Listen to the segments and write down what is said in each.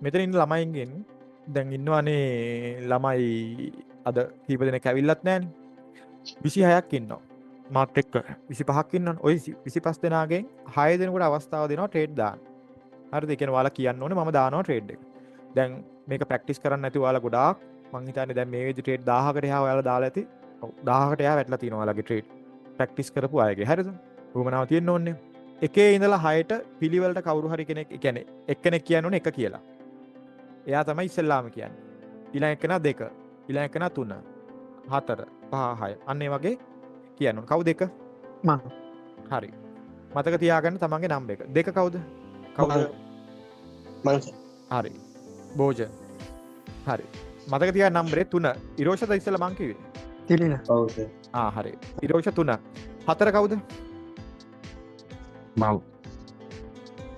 මෙතන ඉන්න ළමයින්ගෙන් දැන් ඉන්නවනේ ළමයි අද කීප දෙනෙක් ඇවිල්ලත් නැහැනේ. 26ක් ඉන්නවා. මාත් එක්ක 25ක් ඉන්නවනේ. ওই 25 දෙනාගෙන් 6 දෙනෙකුට අවස්ථාව දෙනවා ට්‍රේඩ් දාන්න. හරිද? ඒ කියන්නේ ඔයාලා කියන්න ඕනේ මම දානවා ට්‍රේඩ් එක. දැන් මේක ප්‍රැක්ටිස් කරන්න නැති ඔයාලා ගොඩාක් මං හිතන්නේ දැන් මේ විදි ට්‍රේඩ් 1000කට එහා ඔයාලා දාලා ඇති. ඔව් 1000කට එහා වැටලා තියෙනවා ඔයාලගේ ට්‍රේඩ්. ප්‍රැක්ටිස් කරපු අයගේ. හරිද? උවමනාව තියෙන්න ඕනේ. එකේ ඉඳලා 6ට පිළිවෙලට කවුරු හරි කෙනෙක් කියන්නේ එක්කෙනෙක් කියන්න ඕනේ එක කියලා. එයා තමයි ඉස්සෙල්ලාම කියන්නේ. ඊළඟ එකනා 2, ඊළඟ එකනා 3, 4, 5, 6. අන්න ඒ වගේ කියන්න ඕනේ. කවුද එක? මං හරි. මතක තියාගන්න තමන්ගේ නම්බර් එක. 2 කවුද? කවුද? මං හරි. භෝජන. හරි. මතක තියාගන්න නම්බරේ 3. ඉරෝෂද ඉස්සෙල්ලා මං කිව්වේ. තිලින ඔව් සර්. හරි. ඉරෝෂ 3. 4 කවුද? මව්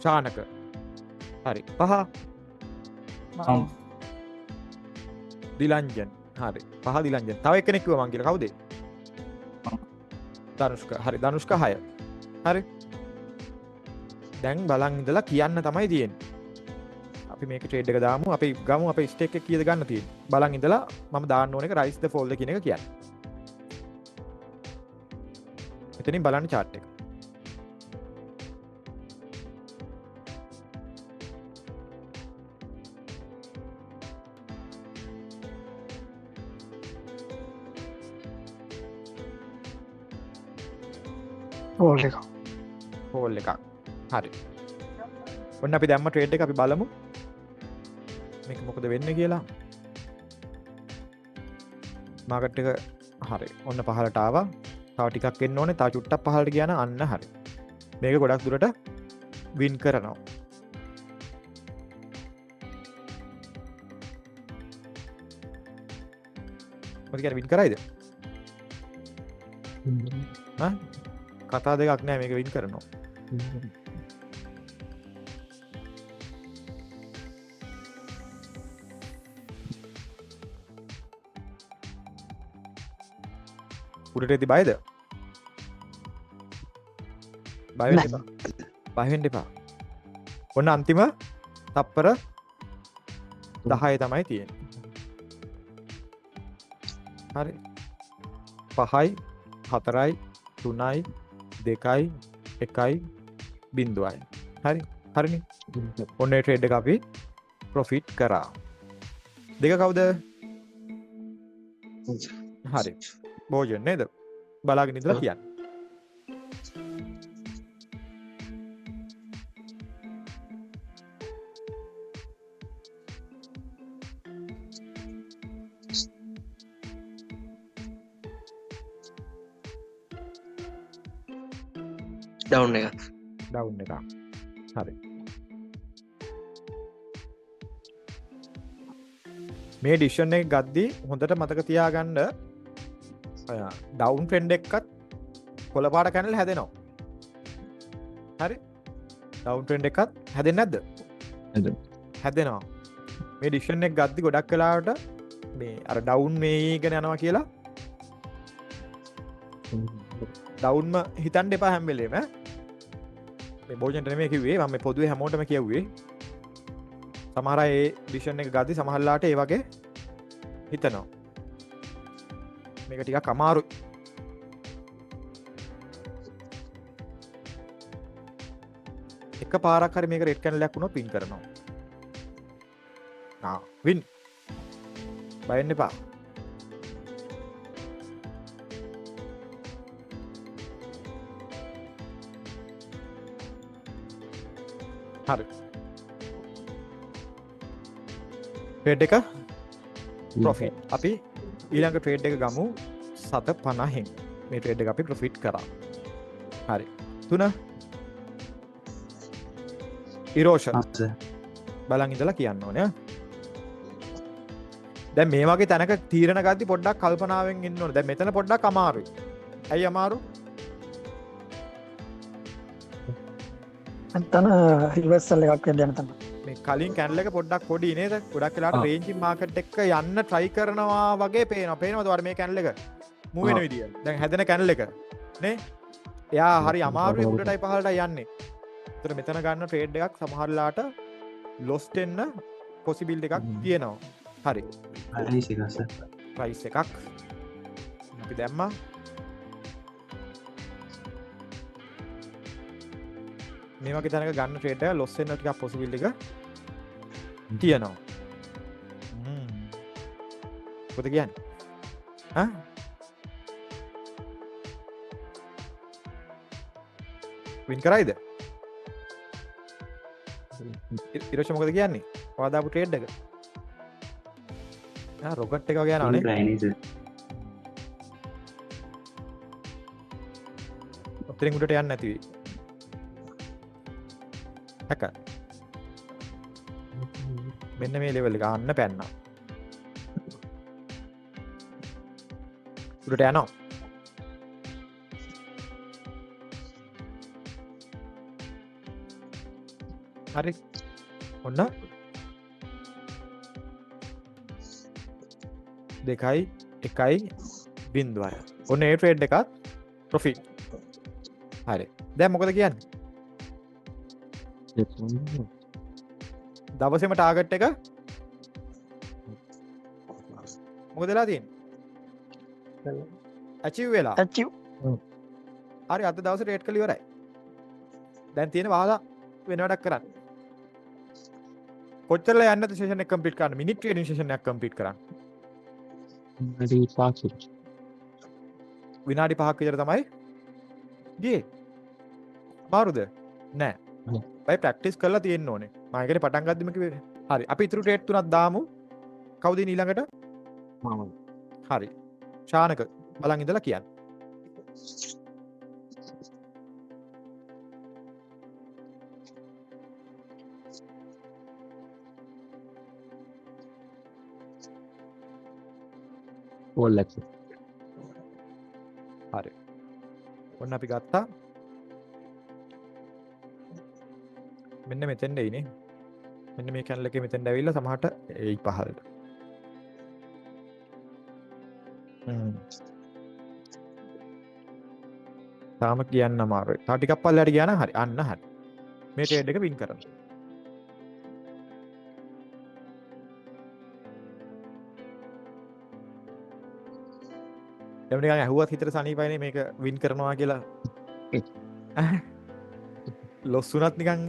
ශානක. හරි. 5 මව් දිලංජන්. හරි. 5 දිලංජන්. තව එක්කෙනෙක් කිව්වා මං කියලා කවුද? ධනුෂ්ක. හරි. ධනුෂ්ක 6. හරි. දැන් බලන් ඉඳලා කියන්න තමයි තියෙන්නේ. අපි මේක ට්‍රේඩ් එක දාමු. අපි ගමු අපේ ස්ටේක් එක කීයද ගන්න තියෙන්නේ. බලන් ඉඳලා මම දාන්න ඕන එක රයිස් ද ෆෝල්ද කියන එක කියන්නේ. එතනින් බලන්න chart එක. හෝල්ඩ් එක හෝල් එකක්. හරි. ඔන්න අපි දැම්ම ට්‍රේඩ් එක අපි බලමු. මේක මොකද වෙන්නේ කියලා. මාකට් එක හරි. ඔන්න පහළට ආවා. තව ටිකක් එන්න ඕනේ. තව චුට්ටක් පහළට ගියා නම් අන්න හරි. මේක ගොඩක් දුරට වින් කරනවා. මොකද කියන්නේ වින් කරයිද? කතා දෙකක් නෑ මේක වින් කරනවා. උඩට එති බයද? බය වෙන්න එපා. බය වෙන්න එපා. ඔන්න අන්තිම තප්පර 10 තමයි තියෙන්නේ. හරි. 5යි 4යි 3යි 2යි 1යි 0යි. හරි. හරිනේ. ඔන්න ඒ ට්‍රේඩ් එක අපි ප්‍රොෆිට් කරා. 2 කවුද? හරි. භෝජන නේද? බලාගෙන ඉඳලා කියන්න. ඩවුන් එකක්. ඩවුන් එකක්. හරි. මේ ඩිසිෂන් එක ගද්දී හොඳට මතක තියාගන්න ඩවුන් ට්‍රෙන්ඩ් එකත් කොළ පාට කැනල් හැදෙනවා. හරි. ඩවුන් ට්‍රෙන්ඩ් එකත් හැදෙන්නේ නැද්ද? හැදෙනවා. මේ ඩිසිෂන් එක ගද්දී ගොඩක් වෙලාවට මේ අර ඩවුන් මේගෙන යනවා කියලා ඩවුන්ම හිතන්න එපා හැම වෙලේම. මේ භෝජනට නෙමෙයි කිව්වේ මම මේ පොදුවේ හැමෝටම කියුවේ. සමහර අය ඒ ඩිසිෂන් එක ගද්දී සමහරලාට ඒ වගේ හිතනවා. මේක ටිකක් අමාරුයි. එක පාරක් හරි මේක රෙඩ් කැනලයක් වුණොත් වින් කරනවා. වින්. බය වෙන්න එපා. හරි. ට්‍රේඩ් එක ප්‍රොෆිට්. අපි ඊළඟ ට්‍රේඩ් එක ගමු 750න්. මේ ට්‍රේඩ් එක අපි ප්‍රොෆිට් කරා. හරි. 3 ඉරෝෂ බලන් ඉඳලා කියන්න ඕනේ. දැන් මේ වගේ තැනක තීරණ ගද්දි පොඩ්ඩක් කල්පනාවෙන් ඉන්න ඕනේ. දැන් මෙතන පොඩ්ඩක් අමාරුයි. ඇයි අමාරු? එතන රිවර්සල් එකක් වෙන්න යන තැන. මේ කලින් කැනල් එක පොඩ්ඩක් පොඩි නේද? ගොඩක් වෙලාවට රේන්ජින් මාකට් එක යන්න try කරනවා වගේ පේනවා. පේනවද ඔයාලට මේ කැනල් එක මූව් වෙන විදිය? දැන් හැදෙන කැනල් එක නේ? එයා හරි අමාරුයි උඩටයි පහළටයි යන්නේ. ඒතර මෙතන ගන්න ට්‍රේඩ් එකක් සමහරලාට ලොස්ට් වෙන්න පොසිබිල් එකක් තියෙනවා. හරි. හරි එකස ප්‍රයිස් එකක් අපි දැම්මා. මේ වගේ තැනක ගන්න ට්‍රේඩ් එක ලොස් වෙන්න ටිකක් පොසිබිල් එක තියෙනවා. මොකද කියන්නේ? ඈ වින් කරයිද? ඉරෝෂ මොකද කියන්නේ? ඔයා දාපු ට්‍රේඩ් එක. රොකට් එක වගේ යනවානේ. ප්‍රයිනිස ඔතරින් උඩට යන්නේ නැති වෙයි. හැක. මෙන්න මේ ලෙවල් එක ගන්න පැන්නා. උඩට යනවා. හරි. ඔන්න 2.1 ඔන්න ඒ ට්‍රේඩ් එකත් ප්‍රොෆිට්. හරි. දැන් මොකද කියන්නේ? දවසේම ටාගට් එක මොකද වෙලා තියෙන්නේ? ඇචීව් වෙලා. ඇචිව් හරි අද දවසේ ට්‍රේඩ් කළ ඉවරයි. දැන් තියෙන වාලා වෙන වැඩක් කරන්න. කොච්චරලා යන්නද සෙෂන් එක කම්ප්ලීට් කරන්න? මිනිත් ට්‍රේඩින් සෙෂන් එකක් කම්ප්ලීට් කරන්න. විනාඩි 5ක් විතර තමයි ගියේ. මාරුද? නෑ. බයි ප්‍රැක්ටිස් කරලා තියෙන්න ඕනේ. මම ඒකනේ පටන් ගද්දිම කිව්වේ. හරි. අපි ඉතුරු ට්‍රේඩ් තුනක් දාමු. කවුද ඊළඟට? මම හරි. ශානක බලන් ඉඳලා කියන්න. ඕල්ලක් හරි. ඔන්න අපි ගත්තා. මෙන්න මෙතෙන්ද ඉන්නේ. මෙන්න මේ කැනල් එකේ මෙතෙන්ද ඇවිල්ලා සමහරට එයි පහළට. තාම කියන්න අමාරුයි. තව ටිකක් පල්ලයට ගියා නම් හරි. අන්න හරි. මේ ට්‍රේඩ් එක වින් කරන්න. දැන් නිකන් ඇහුවත් හිතට සනීපයිනේ මේක වින් කරනවා කියලා. ලොස් වුණත් නිකන්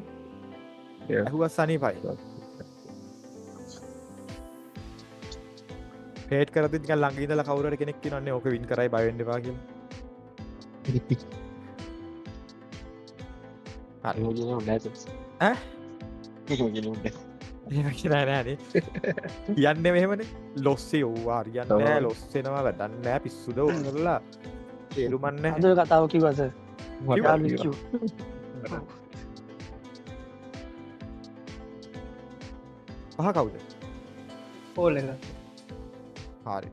ඇහුවත් සනීපයි. ට්‍රේඩ් කරද්දි නිකන් ළඟ ඉඳලා කවුරු හරි කෙනෙක් කියනවානේ ඕක වින් කරයි බය වෙන්න එපා කියලා. යන්න මෙහෙමන ලොස්සේ ඕවා රියන්න ලොස්සෙනවා වැඩන්න පිස්සුද ඔන්නලා තේරුමන්න අද කතාව කිවස පහ කවුද ඕල හරි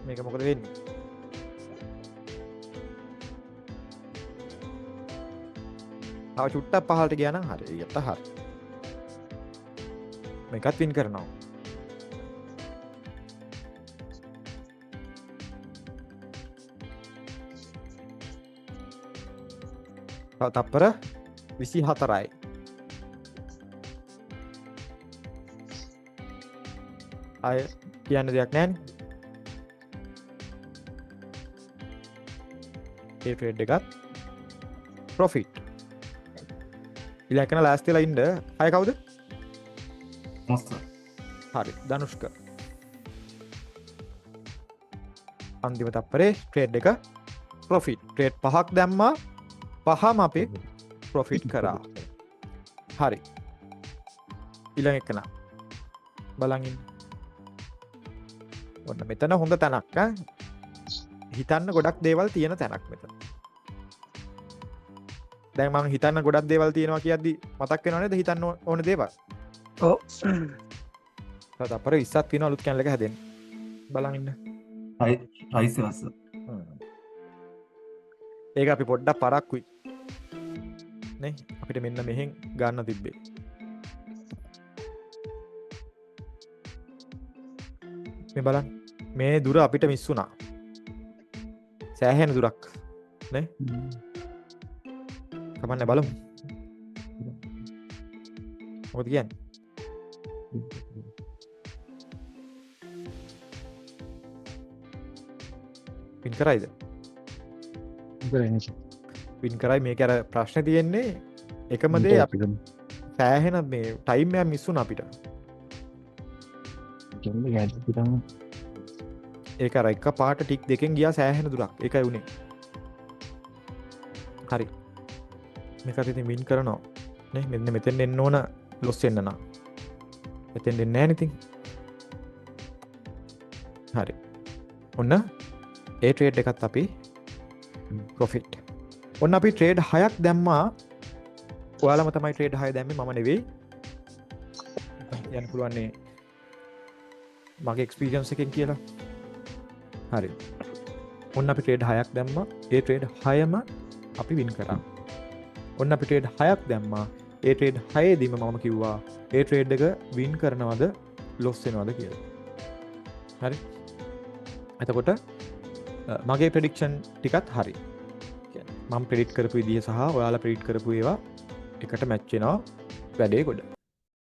මේක මොකද වෙන්නේ තව චුට්ටක් පහළට ගියා නම් හරි යට හරි මේකත් වින් කරනවා තප්පර 24යි අය කියන්න දෙයක් නෑනේ ඒ ට්‍රේඩ් එකත් ප්‍රොෆිට් ඉලක්කන ලෑස්තිලා ඉන්න අය කවුද හරි ධනුෂ්ක අන්තිම තප්පරේ ට්‍රේඩ් එක ප්‍රොෆිට් ට්‍රේඩ් පහක් දැම්මා පහම අපි ප්‍රොෆිට් කරා හරි ඊළඟ එකන බලන් ඉන්න ඔන්න මෙතන හොඳ තැනක් හිතන්න ගොඩක් දේවල් තියෙන තැනක් මෙතන දැන් මම හිතන්න ගොඩක් දේවල් තියෙනවා කියද්දි මතක් වෙනව නේද හිතන්න ඕන දේවල් ඔව් තව අපර 20ක් තියෙන අලුත් කැනල් එක හැදෙන්න බලන් ඉන්න රයිස් වස්ස ඒක අපි පොඩ්ඩක් පරක්කුයි නේ අපිට මෙන්න මෙහෙන් ගන්න තිබ්බේ මේ බලන්න මේ දුර අපිට මිස් වුණා සෑහෙන දුරක් නේ කමන්න බලමු මොකද කියන්නේ පින් කරයිද පින් කරයි මේක අර ප්‍රශ්න තියෙන්නේ එකම දේ සෑහෙන මේ ටයිම් එකක් මිස් වුණා අපිට ඒක අර එක පාට ටික් දෙකෙන් ගියා සෑහෙන දුරක් ඒකයි උනේ හරි මේකට ඉතින් වින් කරනවා නේ මෙන්න මෙතෙන් එන්න ඕන ලොස් වෙන්න නම් එතෙන් දෙන්නේ නැහැ නේ ඉතින් හරි ඔන්න ඒ ට්‍රේඩ් එකත් අපි ප්‍රොෆිට් ඔන්න අපි ට්‍රේඩ් 6ක් දැම්මා ඔයාලම තමයි ට්‍රේඩ් 6 දැම්මේ මම නෙවෙයි යන්න පුළුවන් නේ මගේ එක්ස්පීරියන්ස් එකෙන් කියලා හරි ඔන්න අපි ට්‍රේඩ් 6ක් දැම්මා ඒ ට්‍රේඩ් 6ම අපි වින් කරා ඔන්න අපි ට්‍රේඩ් 6ක් දැම්මා ඒ ට්‍රේඩ් 6 දීම මම කිව්වා ඒ ට්‍රේඩ් එක වින් කරනවද ලොස් වෙනවද කියලා හරි එතකොට මගේ ප්‍රෙඩික්ෂන් ටිකත් හරි මම ප්‍රෙඩික්ට් කරපු විදිහ සහ ඔයාලා ප්‍රෙඩික්ට් කරපු ඒවා එකට මැච් වෙනවා වැඩේ ගොඩ